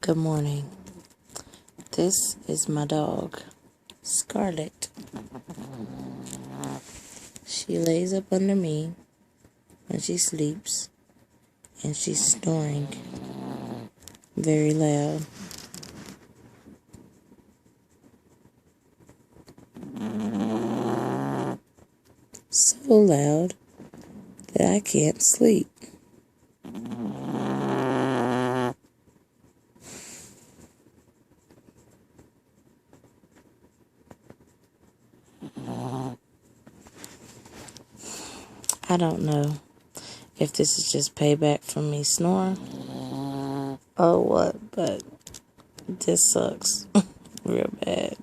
Good morning. This is my dog, Scarlett. She lays up under me when she sleeps, and she's snoring very loud. So loud that I can't sleep. I don't know if this is just payback for me snoring or what, but this sucks real bad.